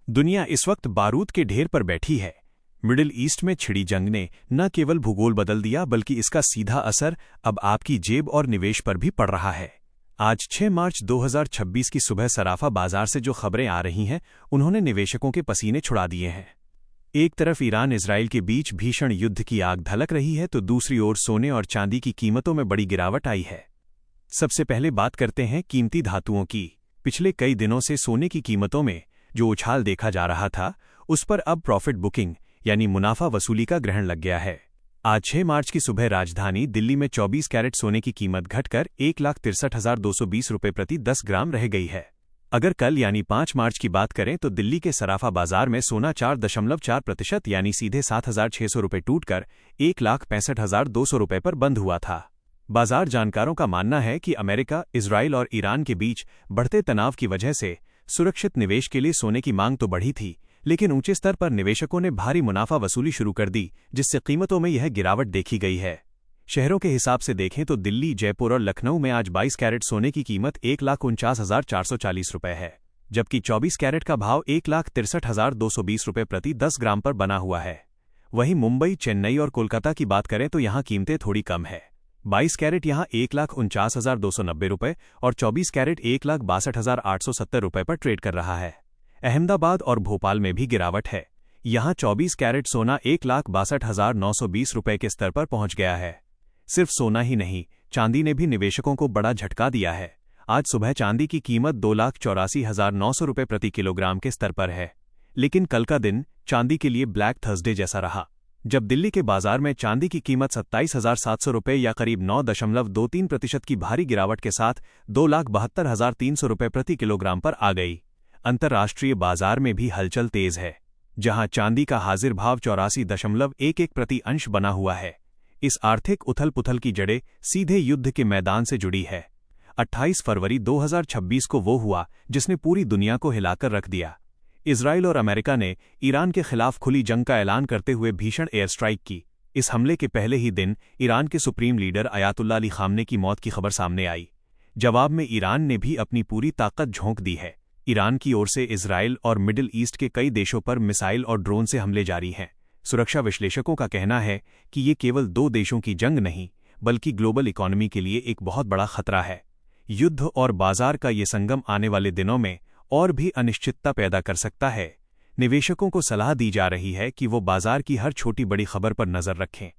दुनिया इस वक्त बारूद के ढेर पर बैठी है। मिडिल ईस्ट में छिड़ी जंग ने न केवल भूगोल बदल दिया बल्कि इसका सीधा असर अब आपकी जेब और निवेश पर भी पड़ रहा है। आज 6 मार्च 2026 की सुबह सराफा बाजार से जो खबरें आ रही हैं उन्होंने निवेशकों के पसीने छुड़ा दिए हैं। एक तरफ ईरान इजराइल के बीच भीषण युद्ध की आग धलक रही है तो दूसरी ओर सोने और चांदी की कीमतों में बड़ी गिरावट आई है। सबसे पहले बात करते हैं कीमती धातुओं की। पिछले कई दिनों से सोने की कीमतों में जो उछाल देखा जा रहा था उस पर अब प्रॉफिट बुकिंग यानी मुनाफा वसूली का ग्रहण लग गया है। आज 6 मार्च की सुबह राजधानी दिल्ली में 24 कैरेट सोने की कीमत घटकर 1,63,220 रुपये प्रति 10 ग्राम रह गई है। अगर कल यानी 5 मार्च की बात करें तो दिल्ली के सराफा बाजार में सोना 4.4% यानी सीधे 7,600 रुपये टूटकर 1,65,200 रुपये पर बंद हुआ था। बाजार जानकारों का मानना है कि अमेरिका, इजराइल और ईरान के बीच बढ़ते तनाव की वजह से सुरक्षित निवेश के लिए सोने की मांग तो बढ़ी थी, लेकिन ऊंचे स्तर पर निवेशकों ने भारी मुनाफा वसूली शुरू कर दी, जिससे कीमतों में यह गिरावट देखी गई है। शहरों के हिसाब से देखें तो दिल्ली, जयपुर और लखनऊ में आज 22 कैरेट सोने की कीमत 1,49,440 रुपये है, जबकि 24 कैरेट का भाव 1,63,220 रुपये प्रति 10 ग्राम पर बना हुआ है। वहीं मुंबई, चेन्नई और कोलकाता की बात करें तो यहां कीमतें थोड़ी कम है। 22 कैरेट यहां 1,49,290 रुपये और 24 कैरेट 1,62,870 रुपये पर ट्रेड कर रहा है। अहमदाबाद और भोपाल में भी गिरावट है। यहां 24 कैरेट सोना 1,62,920 रुपये के स्तर पर पहुंच गया है। सिर्फ सोना ही नहीं, चांदी ने भी निवेशकों को बड़ा झटका दिया है। आज सुबह चांदी की कीमत 2,84,900 रुपये प्रति किलोग्राम के स्तर पर है। लेकिन कल का दिन चांदी के लिए ब्लैक थर्सडे जैसा रहा, जब दिल्ली के बाजार में चांदी की कीमत 27,700 रुपये या करीब 9.23% की भारी गिरावट के साथ 2,72,300 रुपये प्रति किलोग्राम पर आ गई। अंतर्राष्ट्रीय बाजार में भी हलचल तेज है, जहां चांदी का हाजिर भाव 84.11 प्रति अंश बना हुआ है। इस आर्थिक उथल पुथल की जड़ें सीधे युद्ध के मैदान से जुड़ी है। 28 फरवरी 2026 को वो हुआ जिसने पूरी दुनिया को हिलाकर रख दिया। इजराइल और अमेरिका ने ईरान के खिलाफ खुली जंग का ऐलान करते हुए भीषण एयर स्ट्राइक की। इस हमले के पहले ही दिन ईरान के सुप्रीम लीडर अयातुल्ला अली खामने की मौत की खबर सामने आई। जवाब में ईरान ने भी अपनी पूरी ताकत झोंक दी है। ईरान की ओर से इजराइल और मिडिल ईस्ट के कई देशों पर मिसाइल और ड्रोन से हमले जारी हैं। सुरक्षा विश्लेषकों का कहना है कि ये केवल 2 देशों की जंग नहीं बल्कि ग्लोबल इकोनॉमी के लिए एक बहुत बड़ा खतरा है। युद्ध और बाजार का ये संगम आने वाले दिनों में और भी अनिश्चितता पैदा कर सकता है। निवेशकों को सलाह दी जा रही है कि वो बाजार की हर छोटी बड़ी खबर पर नजर रखें।